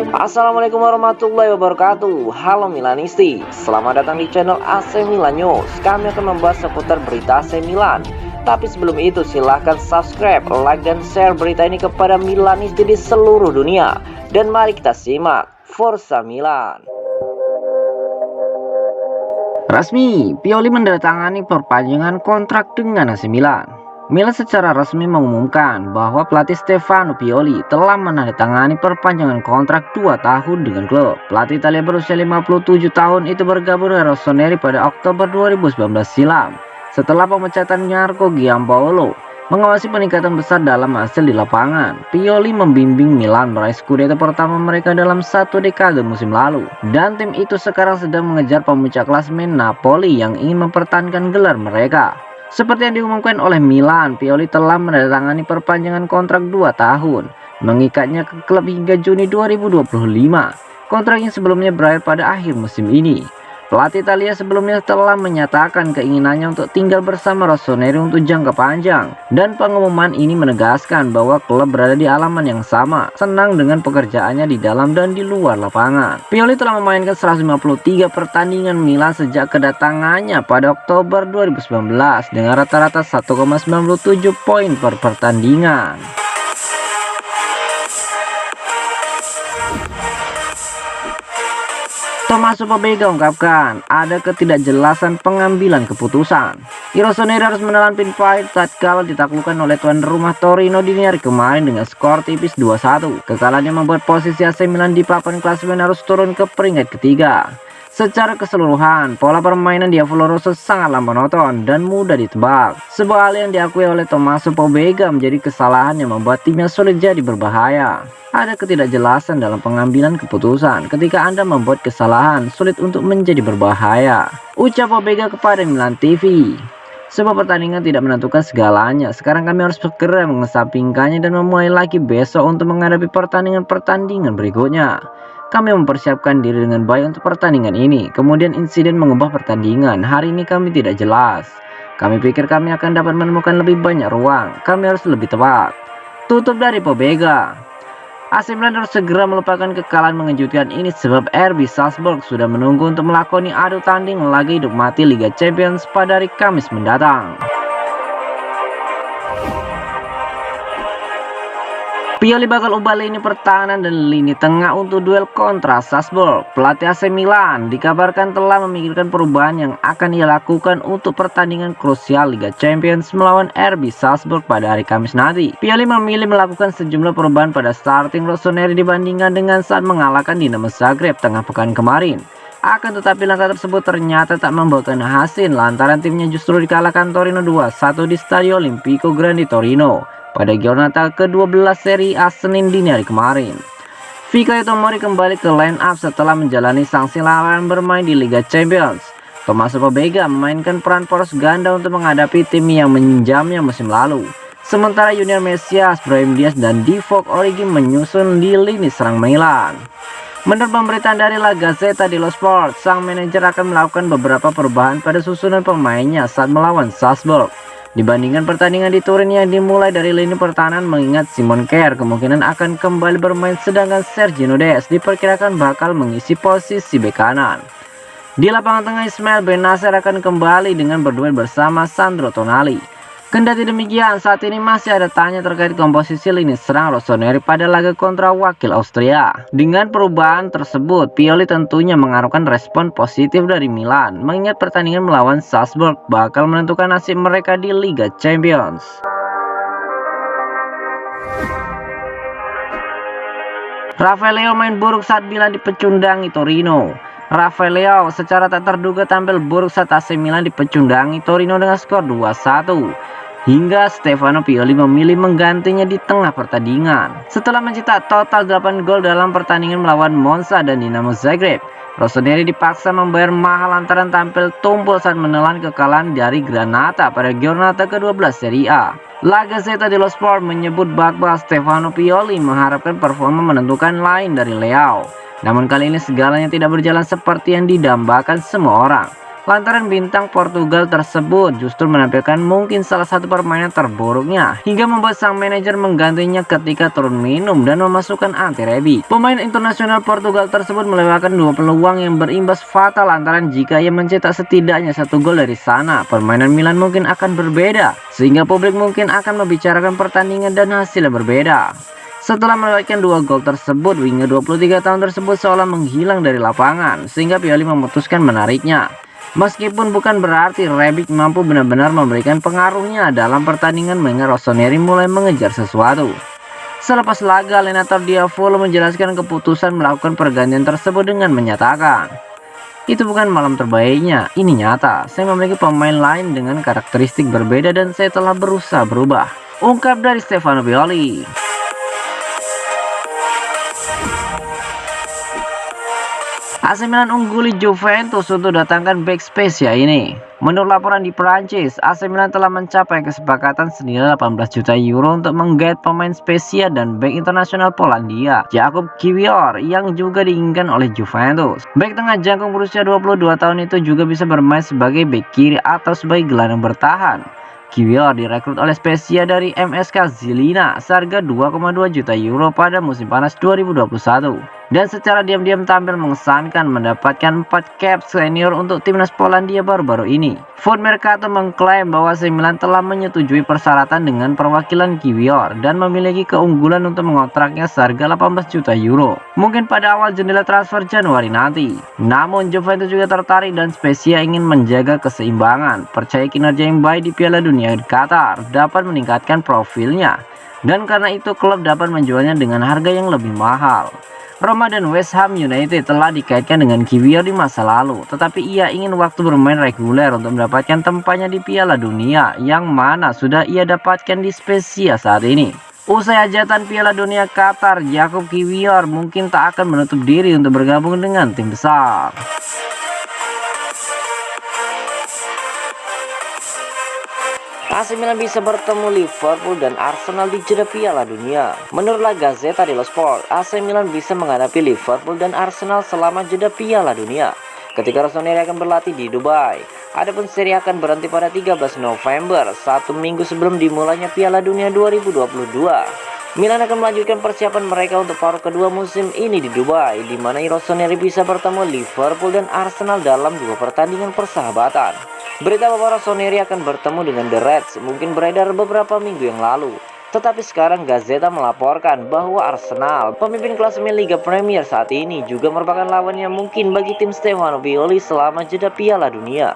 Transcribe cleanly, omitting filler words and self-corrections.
Assalamualaikum warahmatullahi wabarakatuh. Halo Milanisti, selamat datang di channel AC Milan News. Kami akan membahas seputar berita AC Milan. Tapi sebelum itu silahkan subscribe, like, dan share berita ini kepada Milanisti di seluruh dunia. Dan mari kita simak Forza Milan. Resmi, Pioli menandatangani perpanjangan kontrak dengan AC Milan. Milan secara resmi mengumumkan bahwa pelatih Stefano Pioli telah menandatangani perpanjangan kontrak 2 tahun dengan klub. Pelatih Italia berusia 57 tahun itu bergabung dengan Rossoneri pada Oktober 2019 silam. Setelah pemecatan Marco Giampaolo mengawasi peningkatan besar dalam hasil di lapangan, Pioli membimbing Milan meraih Scudetto pertama mereka dalam 1 dekade musim lalu. Dan tim itu sekarang sedang mengejar pemuncak klasemen Napoli yang ingin mempertahankan gelar mereka. Seperti yang diumumkan oleh Milan, Pioli telah menandatangani perpanjangan kontrak 2 tahun, mengikatnya ke klub hingga Juni 2025. Kontrak yang sebelumnya berakhir pada akhir musim ini. Pelatih Italia sebelumnya telah menyatakan keinginannya untuk tinggal bersama Rossoneri untuk jangka panjang, dan pengumuman ini menegaskan bahwa klub berada di alaman yang sama, senang dengan pekerjaannya di dalam dan di luar lapangan. Pioli telah memainkan 153 pertandingan Milan sejak kedatangannya pada Oktober 2019 dengan rata-rata 1,97 poin per pertandingan. Tommaso Pobega ungkapkan ada ketidakjelasan pengambilan keputusan. Rossoneri harus menelan pin pahit tatkala ditaklukkan oleh tuan rumah Torino dini hari kemarin dengan skor tipis 2-1. Kekalahan yang membuat posisi AC Milan di papan klasemen harus turun ke peringkat ketiga. Secara keseluruhan, pola permainan Diavolo Rosso sangatlah monoton dan mudah ditebak. Sebuah hal yang diakui oleh Tommaso Pobega menjadi kesalahan yang membuat timnya sulit jadi berbahaya. Ada ketidakjelasan dalam pengambilan keputusan. Ketika Anda membuat kesalahan, sulit untuk menjadi berbahaya, ucap Pobega kepada Milan TV. Sebuah pertandingan tidak menentukan segalanya. Sekarang kami harus segera mengesampingkannya dan memulai lagi besok untuk menghadapi pertandingan berikutnya. Kami mempersiapkan diri dengan baik untuk pertandingan ini. Kemudian insiden mengubah pertandingan. Hari ini kami tidak jelas. Kami pikir kami akan dapat menemukan lebih banyak ruang. Kami harus lebih tepat. Tutup dari Pobega. AC Milan harus segera melupakan kekalahan mengejutkan ini sebab RB Salzburg sudah menunggu untuk melakoni adu tanding laga hidup mati Liga Champions pada hari Kamis mendatang. Pioli bakal ubah lini pertahanan dan lini tengah untuk duel kontra Salzburg. Pelatih AC Milan dikabarkan telah memikirkan perubahan yang akan ia lakukan untuk pertandingan krusial Liga Champions melawan RB Salzburg pada hari Kamis nanti. Pioli memilih melakukan sejumlah perubahan pada starting Rossoneri dibandingkan dengan saat mengalahkan Dinamo Zagreb tengah pekan kemarin. Akan tetapi langkah tersebut ternyata tak membuahkan hasil lantaran timnya justru dikalahkan Torino 2-1 di Stadio Olimpico Grande Torino pada giornata ke-12 Serie A Senin dini hari kemarin. Fikayo Tomori kembali ke line up setelah menjalani sanksi larangan bermain di Liga Champions. Tommaso Pobega memainkan peran poros ganda untuk menghadapi tim yang menjamnya musim lalu. Sementara Junior Mesias, Brahim Diaz, dan Divock Origi menyusun di lini serang Milan. Menurut pemberitaan dari La Gazzetta dello Sport, sang manajer akan melakukan beberapa perubahan pada susunan pemainnya saat melawan Salzburg. Dibandingkan pertandingan di Turin yang dimulai dari lini pertahanan, mengingat Simon Kjaer kemungkinan akan kembali bermain sedangkan Sergio Dest diperkirakan bakal mengisi posisi bek kanan. Di lapangan tengah, Ismail Bennacer akan kembali dengan berduet bersama Sandro Tonali. Kendati demikian, saat ini masih ada tanya terkait komposisi lini serang Rossoneri pada laga kontra wakil Austria. Dengan perubahan tersebut, Pioli tentunya mengharapkan respon positif dari Milan, mengingat pertandingan melawan Salzburg bakal menentukan nasib mereka di Liga Champions. Rafael Leao main buruk saat Milan dipecundangi Torino. Rafael Leao secara tak terduga tampil buruk saat AC Milan dipecundangi Torino dengan skor 2-1. Hingga Stefano Pioli memilih menggantinya di tengah pertandingan. Setelah mencetak total 8 gol dalam pertandingan melawan Monza dan Dinamo Zagreb, Rossoneri dipaksa membayar mahal lantaran tampil tumpul saat menelan kekalahan dari Granata pada giornata ke-12 Serie A. La Gazzetta dello Sport menyebut bahwa Stefano Pioli mengharapkan performa menentukan lain dari Leao. Namun kali ini segalanya tidak berjalan seperti yang didambakan semua orang. lantaran bintang Portugal tersebut justru menampilkan mungkin salah satu permainan terburuknya hingga membuat sang manajer menggantinya ketika turun minum dan memasukkan anti-rebi. Pemain internasional Portugal tersebut melewatkan 2 peluang yang berimbas fatal lantaran jika ia mencetak setidaknya 1 gol dari sana, permainan Milan mungkin akan berbeda sehingga publik mungkin akan membicarakan pertandingan dan hasil yang berbeda. Setelah melewatkan 2 gol tersebut, winger 23 tahun tersebut seolah menghilang dari lapangan sehingga Pioli memutuskan menariknya. Meskipun bukan berarti Rebic mampu benar-benar memberikan pengaruhnya dalam pertandingan mengingat Rossoneri mulai mengejar sesuatu. Selepas laga, Allenandro Diavolo menjelaskan keputusan melakukan pergantian tersebut dengan menyatakan, "Itu bukan malam terbaiknya, ini nyata. Saya memiliki pemain lain dengan karakteristik berbeda dan saya telah berusaha berubah," ungkap dari Stefano Pioli. AC Milan ungguli Juventus untuk datangkan bek Spezia ini. Menurut laporan di Prancis, AC Milan telah mencapai kesepakatan senilai 18 juta euro untuk menggait pemain Spezia dan bek internasional Polandia, Jakub Kiwior, yang juga diinginkan oleh Juventus. Bek tengah jangkung berusia 22 tahun itu juga bisa bermain sebagai bek kiri atau sebagai gelandang bertahan. Kiwior direkrut oleh Spezia dari MSK Žilina seharga 2,2 juta euro pada musim panas 2021 dan secara diam-diam tampil mengesankan mendapatkan 4 cap senior untuk timnas Polandia baru-baru ini. Food Mercato mengklaim bahwa AC Milan telah menyetujui persyaratan dengan perwakilan Kiwior dan memiliki keunggulan untuk mengontraknya seharga 18 juta euro, mungkin pada awal jendela transfer Januari nanti. Namun Juventus juga tertarik dan Spezia ingin menjaga keseimbangan, percaya kinerja yang baik di Piala Dunia di Qatar dapat meningkatkan profilnya, dan karena itu klub dapat menjualnya dengan harga yang lebih mahal. Roma dan West Ham United telah dikaitkan dengan Kiwior di masa lalu, tetapi ia ingin waktu bermain reguler untuk mendapatkan tempatnya di Piala Dunia, yang mana sudah ia dapatkan di Spezia saat ini. Usai hajatan Piala Dunia Qatar, Jakub Kiwior mungkin tak akan menutup diri untuk bergabung dengan tim besar. AC Milan bisa bertemu Liverpool dan Arsenal di jeda Piala Dunia. Menurut La Gazzetta dello Sport, AC Milan bisa menghadapi Liverpool dan Arsenal selama jeda Piala Dunia ketika Rossoneri akan berlatih di Dubai. Adapun seri akan berhenti pada 13 November, 1 minggu sebelum dimulainya Piala Dunia 2022. Milan akan melanjutkan persiapan mereka untuk paruh kedua musim ini di Dubai, di mana Rossoneri bisa bertemu Liverpool dan Arsenal dalam 2 pertandingan persahabatan. Berita bahwa Rossoneri akan bertemu dengan The Reds mungkin beredar beberapa minggu yang lalu. Tetapi sekarang Gazzetta melaporkan bahwa Arsenal, pemimpin klasemen Liga Premier saat ini, juga merupakan lawan yang mungkin bagi tim Stefano Pioli selama jeda Piala Dunia.